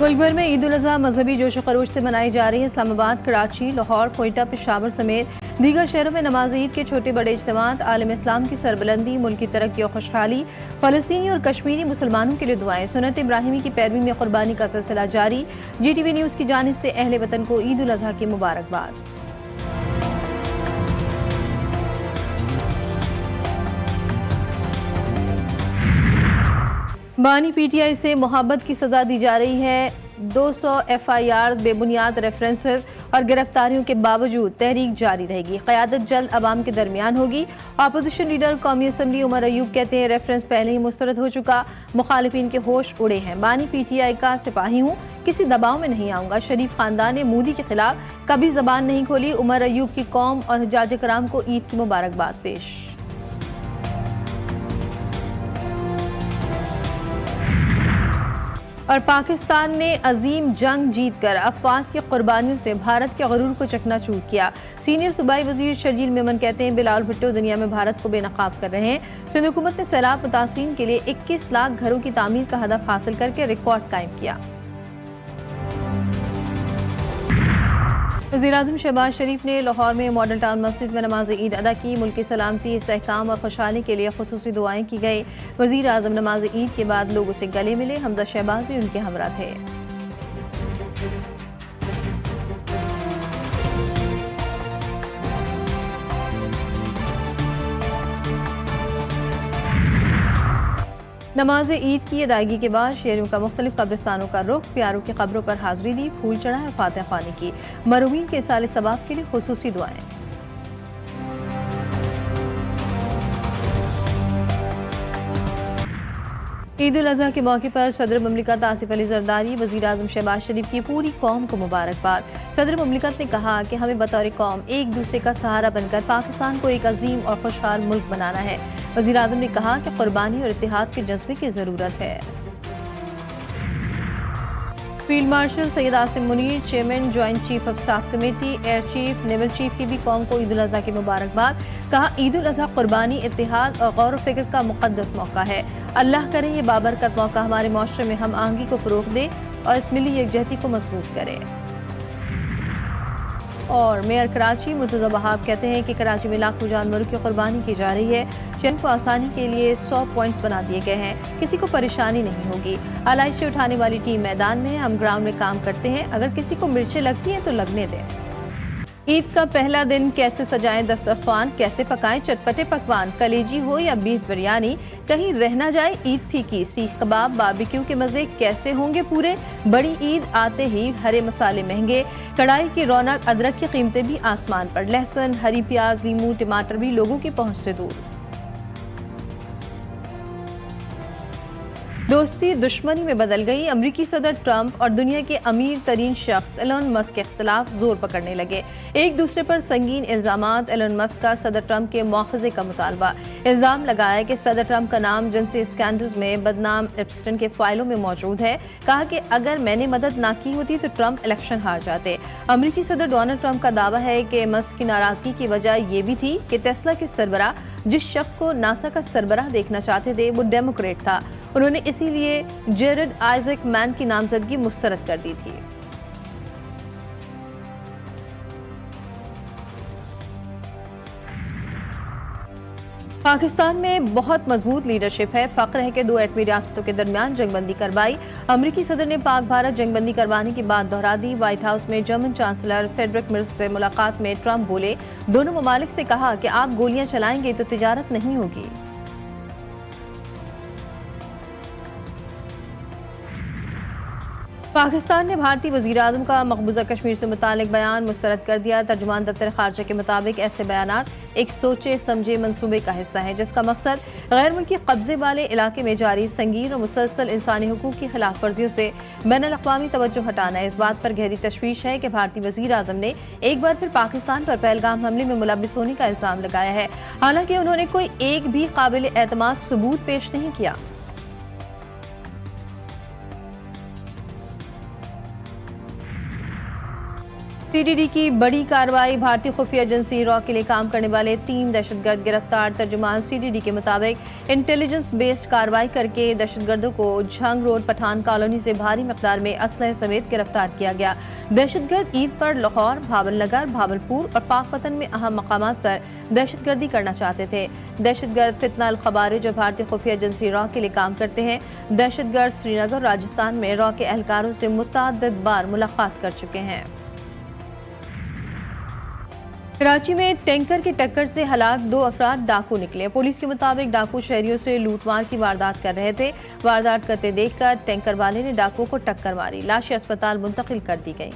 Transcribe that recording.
मुल्क भर में ईद उल अजहा मजहबी जोश खरोश से मनाई जा रही है। इस्लामाबाद, कराची, लाहौर, कोयटा, पेशावर समेत दीगर शहरों में नमाज ईद के छोटे बड़े इज्तिमात, आलम इस्लाम की सरबुलंदी, मुल्क की तरक्की और खुशहाली, फ़लस्तीनी और कश्मीरी मुसलमानों के लिए दुआएं, सुन्नत इब्राहिमी की पैरवी में कुर्बानी का सिलसिला जारी। GTV न्यूज़ की जानिब से अहले वतन को ईद उल अजहा की मुबारकबाद। बानी PTI से मोहब्बत की सजा दी जा रही है। 200 FIR, बेबुनियाद रेफरेंसेस और गिरफ्तारियों के बावजूद तहरीक जारी रहेगी। क़यादत जल्द अवाम के दरमियान होगी। अपोजिशन लीडर कौमी असम्बली उमर अयूब कहते हैं रेफरेंस पहले ही मुस्तरद हो चुका, मुखालिफिन के होश उड़े हैं। बानी PTI का सिपाही हूँ, किसी दबाव में नहीं आऊँगा। शरीफ खानदान ने मोदी के खिलाफ कभी जबान नहीं खोली। उमर अयूब की कौम और हज्जाज कराम को ईद की मुबारकबाद पेश। और पाकिस्तान ने अजीम जंग जीतकर अफवाज की कुर्बानियों से भारत के गरूर को चकनाचूर किया। सीनियर सूबाई वजीर शर्जील मेमन कहते हैं बिलावल भुट्टो दुनिया में भारत को बेनकाब कर रहे हैं। सिंध हुकूमत ने सैलाब मुतासरीन के लिए 21 लाख घरों की तामीर का हदफ हासिल करके रिकॉर्ड कायम किया। वज़ीर-ए-आज़म शहबाज शरीफ ने लाहौर में मॉडल टाउन मस्जिद में नमाज ईद अदा की। मुल्क की सलामती, इस्तेहकाम और खुशहाली के लिए खुसूसी दुआएं की गई। वज़ीर-ए-आज़म नमाज ईद के बाद लोगों से गले मिले। हमजा शहबाज भी उनके हमरा थे। नमाज ईद की अदायगी के बाद शहरों का मुख्तलिफ कब्रिस्तानों का रुख, प्यारों की कब्रों पर हाजिरी दी, फूल चढ़ाए और फातिहा ख्वानी की। मरूमीन के साले सवाब के लिए खुसूसी दुआएं। ईद उल अजहा के मौके पर सदर ममलिकत आसिफ अली जरदारी, वज़ीर-ए-आज़म शहबाज शरीफ की पूरी कौम को मुबारकबाद। सदर ममलिकत ने कहा कि हमें बतौर कौम एक दूसरे का सहारा बनकर पाकिस्तान को एक अजीम और खुशहाल मुल्क बनाना है। वज़ीर-ए-आज़म ने कहा कि कुर्बानी और इत्तेहाद के जज्बे की ज़रूरत है। Field marshal Syed Asim Munir, chairman joint chief of staff committee, air chief, naval chief की भी कौम को ईद उल अजहा की मुबारकबाद। कहा ईद उल अजहा कुर्बानी, इत्तेहाद और गौर व फिक्र का मुक़द्दस मौका है। अल्लाह करे ये बाबरकत मौका हमारे माशरे में हम आहंगी को फ़रोग़ दे और इस मिली यकजहती को मजबूत करे। और मेयर कराची मुर्तज़ा वहाब कहते हैं कि कराची में लाखों जानवरों की कुर्बानी की जा रही है। शहर को आसानी के लिए 100 पॉइंट्स बना दिए गए हैं, किसी को परेशानी नहीं होगी। आलाइशें उठाने वाली टीम मैदान में है, हम ग्राउंड में काम करते हैं। अगर किसी को मिर्चें लगती हैं तो लगने दें। ईद का पहला दिन कैसे सजाएं दस्तरखान, कैसे पकाएं चटपटे पकवान, कलेजी हो या बीफ बिरयानी, कहीं रह ना जाए ईद फीकी। सीख कबाब, बारबेक्यू के मजे कैसे होंगे पूरे। बड़ी ईद आते ही हरे मसाले महंगे, कढ़ाई की रौनक, अदरक की कीमतें भी आसमान पर। लहसुन, हरी प्याज, नींबू, टमाटर भी लोगों की पहुंच से दूर। दोस्ती दुश्मनी में बदल गई। अमरीकी सदर ट्रंप और दुनिया के अमीर तरीन शख्स एलन मस्क के खिलाफ जोर पकड़ने लगे। एक दूसरे पर संगीन इल्जामात। एलन मस्क का सदर ट्रंप के मुआखजे का मुतालबा। इल्जाम लगाया कि सदर ट्रंप का नाम जिनसी स्कैंडल्स में बदनाम एप्स्टीन के फाइलों में मौजूद है। कहा कि अगर मैंने मदद ना की होती तो ट्रंप इलेक्शन हार जाते। अमरीकी सदर डोनाल्ड ट्रंप का दावा है कि मस्क की नाराजगी की वजह यह भी थी कि टेस्ला के सरबराह जिस शख्स को नासा का सरबराह देखना चाहते थे वो डेमोक्रेट था। उन्होंने इसीलिए जेरेड आइजक मैन की नामजदगी मुस्तरद कर दी थी। पाकिस्तान में बहुत मजबूत लीडरशिप है। फख्र है कि 2 एटमी रियासतों के दरमियान जंगबंदी करवाई। अमरीकी सदर ने पाक भारत जंगबंदी करवाने की बात दोहरा दी। व्हाइट हाउस में जर्मन चांसलर फ्रेडरिक मिर्ज से मुलाकात में ट्रंप बोले, दोनों ममालिक से कहा कि आप गोलियां चलाएंगे तो तिजारत नहीं होगी। पाकिस्तान ने भारतीय वज़ीर-ए-आज़म का मकबूजा कश्मीर से मुतालिक बयान मुस्तरद कर दिया। तर्जुमान दफ्तर खारजा के मुताबिक ऐसे बयानात एक सोचे समझे मंसूबे का हिस्सा है जिसका मकसद गैर मुल्की कब्जे वाले इलाके में जारी संगीन और मुसलसल इंसानी हुकूक की खिलाफ वर्जियों से बैनुल-अक़वामी तवज्जो हटाना है। इस बात पर गहरी तशवीश है कि भारतीय वज़ीर-ए-आज़म ने एक बार फिर पाकिस्तान पर पहलगाम हमले में मुलव्विस होने का इल्जाम लगाया है। हालांकि उन्होंने कोई एक भी काबिल एतमाद सबूत पेश नहीं किया। सीडीडी की बड़ी कार्रवाई। भारतीय खुफिया एजेंसी रॉ के लिए काम करने वाले 3 दहशतगर्द गिरफ्तार। तर्जुमान सीडीडी के मुताबिक इंटेलिजेंस बेस्ड कार्रवाई करके दहशतगर्दों को झंग रोड पठान कॉलोनी से भारी मकदार में असलहे समेत गिरफ्तार किया गया। दहशतगर्द ईद पर लाहौर, भावलनगर, भावलपुर और पाकपतन में अहम मकामात पर दहशतगर्दी करना चाहते थे। दहशतगर्द फितना अल खबारिज जो भारतीय खुफिया एजेंसी रॉ के लिए काम करते हैं। दहशतगर्द श्रीनगर, राजस्थान में रॉ के एहलकारों से मुतअद्दिद बार मुलाकात कर चुके हैं। कराची में टैंकर की टक्कर से हलाक 2 अफराद डाकू निकले। पुलिस के मुताबिक डाकू शहरियों से लूटमार की वारदात कर रहे थे। वारदात करते देखकर टैंकर वाले ने डाकुओं को टक्कर मारी। लाशें अस्पताल मुंतकिल कर दी गई।